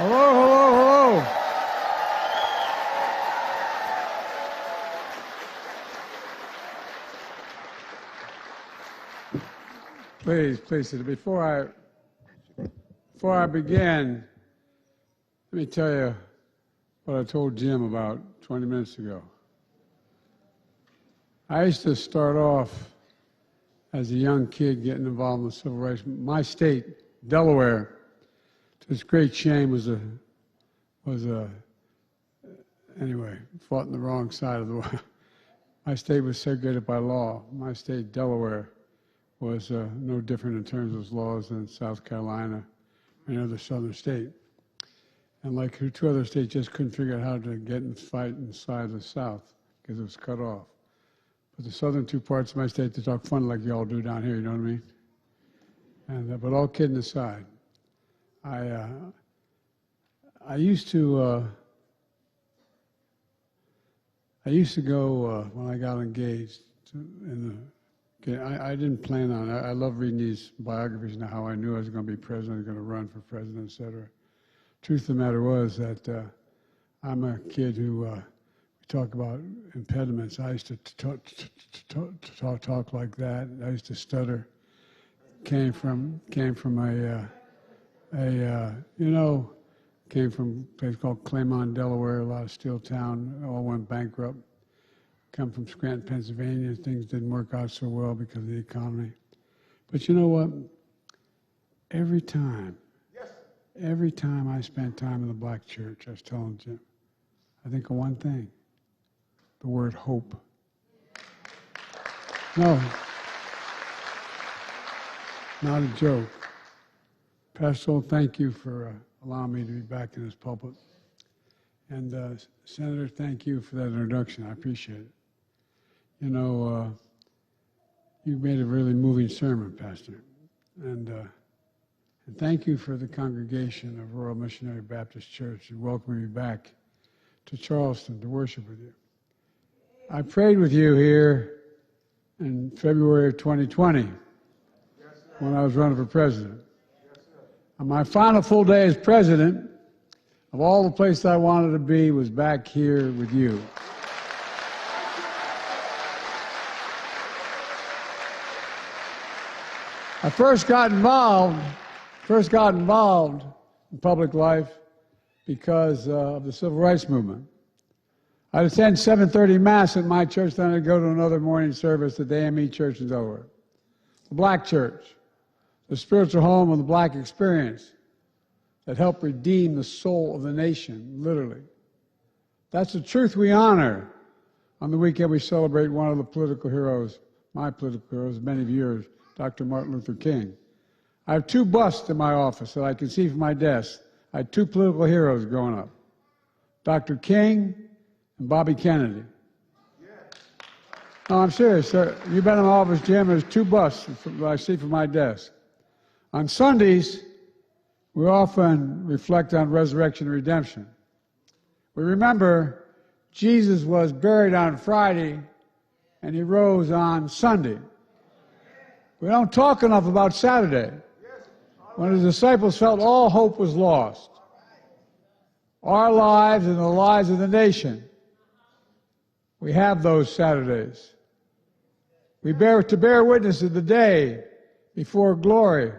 Hello, hello, hello. Please, please, before I begin, let me tell you what I told Jim about 20 minutes ago. I used to start off as a young kid getting involved in the civil rights. My state, Delaware, to its great shame, anyway, fought on the wrong side of the war. My state was segregated by law. My state, Delaware, was no different in terms of its laws than South Carolina or any other southern state. And like two other states, just couldn't figure out how to get and fight inside the South because it was cut off. But the southern two parts of my state, they talk funny like you all do down here, you know what I mean? And but all kidding aside, I used to go when I got engaged I didn't plan on it. I love reading these biographies now, how I knew I was going to be president, I was going to run for president, et cetera. Truth of the matter was that I'm a kid who, we talk about impediments. I used to talk like that. I used to stutter. Came from a place called Claymont, Delaware, a lot of steel town, all went bankrupt. Come from Scranton, Pennsylvania, things didn't work out so well because of the economy. But you know what? Every time I spent time in the black church, I was telling Jim, I think of one thing, the word hope. No, not a joke. Pastor Sol, thank you for allowing me to be back in this pulpit. And Senator, thank you for that introduction. I appreciate it. You know, you made a really moving sermon, Pastor. And thank you for the congregation of Royal Missionary Baptist Church who welcomed me back to Charleston to worship with you. I prayed with you here in February of 2020 when I was running for president. On my final full day as president, of all the places I wanted to be was back here with you. I first got involved in public life because of the civil rights movement. I'd attend 7:30 Mass at my church, then I'd go to another morning service at the AME Church in Delaware. The black church, the spiritual home of the black experience that helped redeem the soul of the nation, literally. That's the truth we honor. On the weekend we celebrate one of the political heroes, my political heroes, many of yours, Dr. Martin Luther King. I have two busts in my office that I can see from my desk. I had two political heroes growing up, Dr. King and Bobby Kennedy. No, I'm serious, sir. You've been in my office, Jim. There's two busts that I see from my desk. On Sundays, we often reflect on resurrection and redemption. We remember Jesus was buried on Friday and he rose on Sunday. We don't talk enough about Saturday, when the disciples felt all hope was lost. Our lives and the lives of the nation, we have those Saturdays. We bear witness of the day before glory.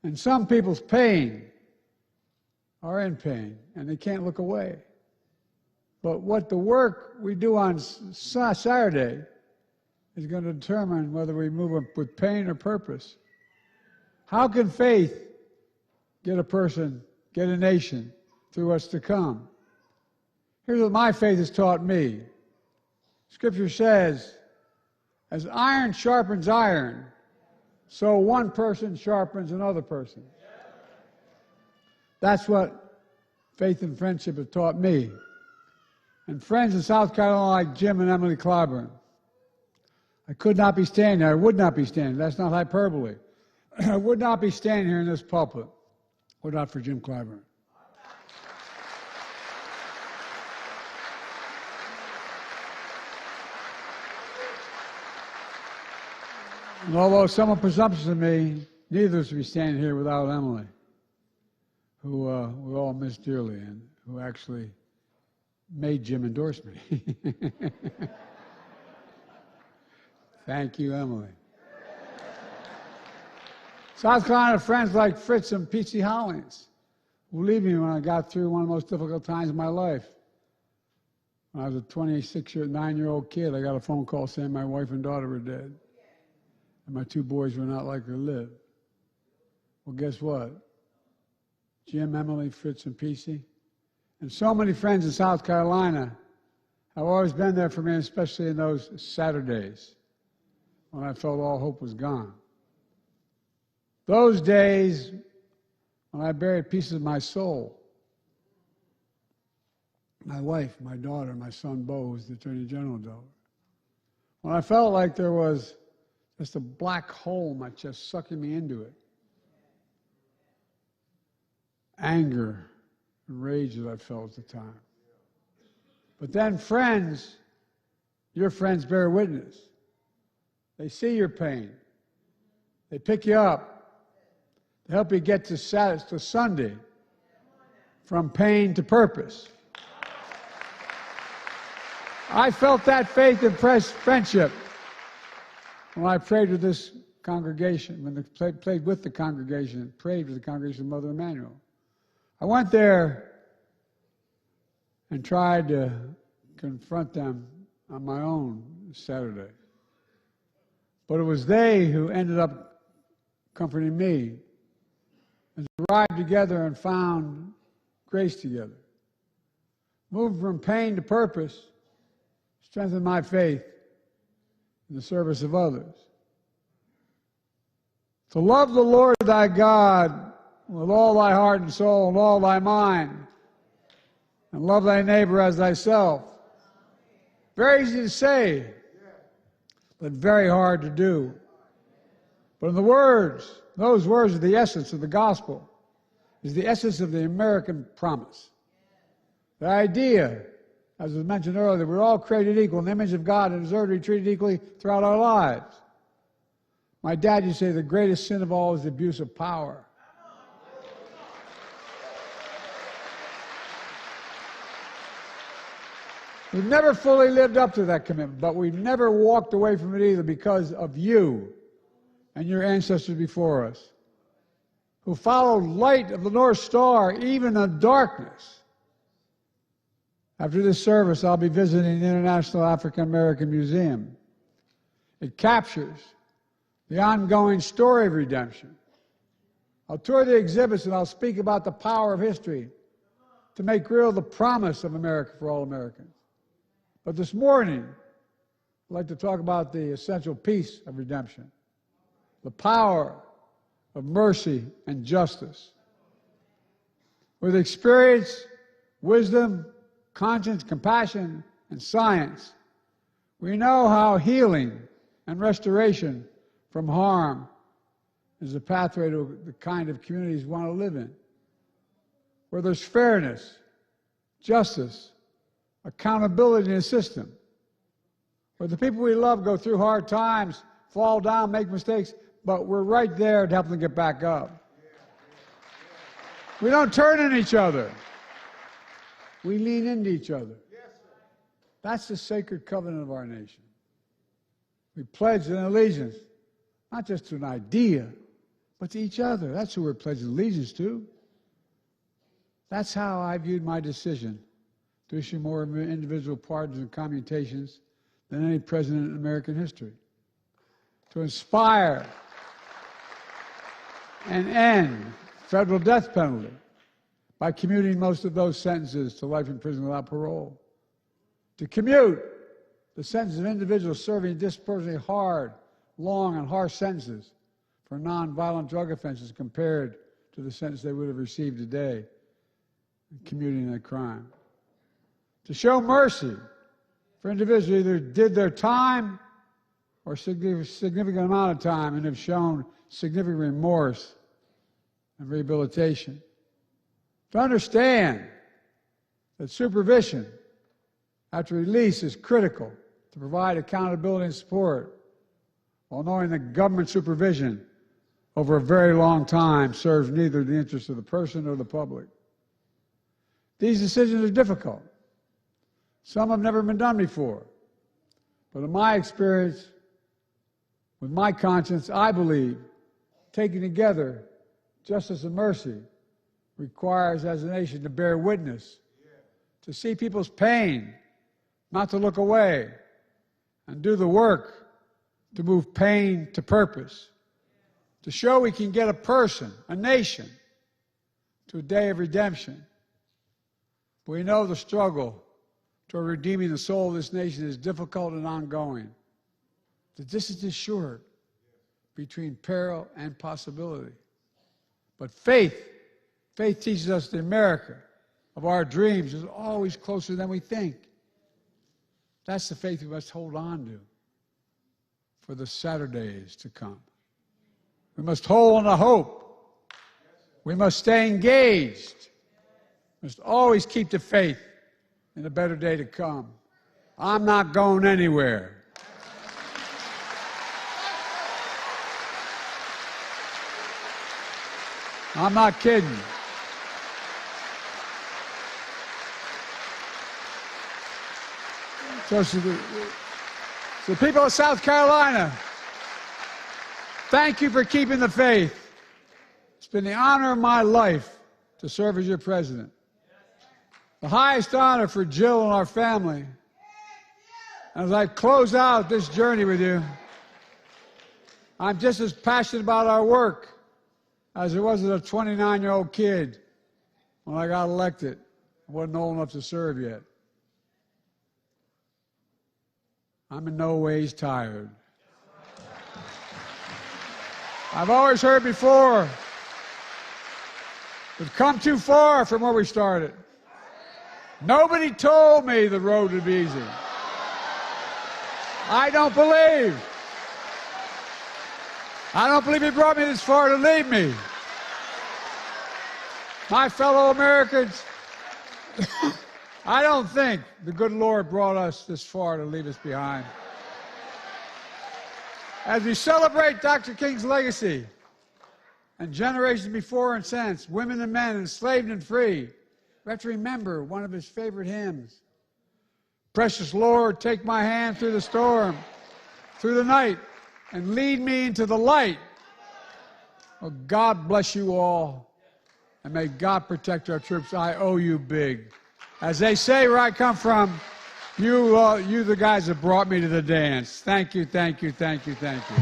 And some people's pain are in pain, and they can't look away. But what the work we do on Saturday is going to determine whether we move with pain or purpose. How can faith get a person, get a nation through what's to come? Here's what my faith has taught me. Scripture says, as iron sharpens iron, so one person sharpens another person. That's what faith and friendship have taught me. And friends in South Carolina like Jim and Emily Clyburn. I could not be standing there. I would not be standing. That's not hyperbole. I would not be standing here in this pulpit were not for Jim Clyburn. And although somewhat presumptuous of me, neither of us would be standing here without Emily. who we all miss dearly and who actually made Jim endorse me. Thank you, Emily. South Carolina friends like Fritz and P.C. Hollings, who leave me when I got through one of the most difficult times of my life. When I was a 9-year-old kid, I got a phone call saying my wife and daughter were dead, and my 2 boys were not likely to live. Well, guess what? Jim, Emily, Fritz, and P.C., and so many friends in South Carolina have always been there for me, especially in those Saturdays when I felt all hope was gone. Those days when I buried pieces of my soul. My wife, my daughter, my son Bo, who's the Attorney General daughter. When I felt like there was just a black hole in my chest sucking me into it. Anger and rage that I felt at the time. But then friends, your friends bear witness. They see your pain. They pick you up. They help you get to Sunday from pain to purpose. I felt that faith and friendship when I prayed with this congregation, when I played with the congregation, prayed with the congregation of Mother Emanuel. I went there and tried to confront them on my own Saturday. But it was they who ended up comforting me and arrived together and found grace together. Moved from pain to purpose, strengthened my faith in the service of others. To love the Lord thy God with all thy heart and soul and all thy mind, and love thy neighbor as thyself. Very easy to say, but very hard to do. But in the words, those words are the essence of the gospel, is the essence of the American promise. The idea, as was mentioned earlier, we're all created equal in the image of God and deserve to be treated equally throughout our lives. My dad used to say the greatest sin of all is the abuse of power. We've never fully lived up to that commitment, but we've never walked away from it either because of you and your ancestors before us, who followed light of the North Star even in darkness. After this service, I'll be visiting the International African American Museum. It captures the ongoing story of redemption. I'll tour the exhibits and I'll speak about the power of history to make real the promise of America for all Americans. But this morning, I'd like to talk about the essential piece of redemption, the power of mercy and justice. With experience, wisdom, conscience, compassion, and science, we know how healing and restoration from harm is a pathway to the kind of communities we want to live in, where there's fairness, justice, accountability in the system, where the people we love go through hard times, fall down, make mistakes, but we're right there to help them get back up. We don't turn on each other. We lean into each other. That's the sacred covenant of our nation. We pledge an allegiance, not just to an idea, but to each other. That's who we're pledging allegiance to. That's how I viewed my decision to issue more individual pardons and commutations than any president in American history. To inspire and end federal death penalty by commuting most of those sentences to life in prison without parole. To commute the sentences of individuals serving disproportionately hard, long, and harsh sentences for nonviolent drug offenses compared to the sentence they would have received today commuting that crime. To show mercy for individuals who either did their time or significant amount of time and have shown significant remorse and rehabilitation. To understand that supervision after release is critical to provide accountability and support, while knowing that government supervision over a very long time serves neither the interest of the person nor the public. These decisions are difficult. Some have never been done before. But in my experience, with my conscience, I believe taking together justice and mercy requires, as a nation, to bear witness, to see people's pain, not to look away, and do the work to move pain to purpose, to show we can get a person, a nation, to a day of redemption. But we know the struggle toward redeeming the soul of this nation is difficult and ongoing. The distance is short between peril and possibility. But faith teaches us the America of our dreams is always closer than we think. That's the faith we must hold on to for the Saturdays to come. We must hold on to hope. We must stay engaged. We must always keep the faith in a better day to come. I'm not going anywhere. I'm not kidding. So the people of South Carolina, thank you for keeping the faith. It's been the honor of my life to serve as your president. The highest honor for Jill and our family. And as I close out this journey with you, I'm just as passionate about our work as I was as a 29-year-old kid when I got elected. I wasn't old enough to serve yet. I'm in no ways tired. I've always heard before, we've come too far from where we started. Nobody told me the road would be easy. I don't believe he brought me this far to leave me. My fellow Americans, I don't think the good Lord brought us this far to leave us behind. As we celebrate Dr. King's legacy and generations before and since, women and men enslaved and free, we have to remember one of his favorite hymns. Precious Lord, take my hand through the storm, through the night, and lead me into the light. Oh, God bless you all, and may God protect our troops. I owe you big. As they say where I come from, you the guys that brought me to the dance. Thank you, thank you, thank you, thank you.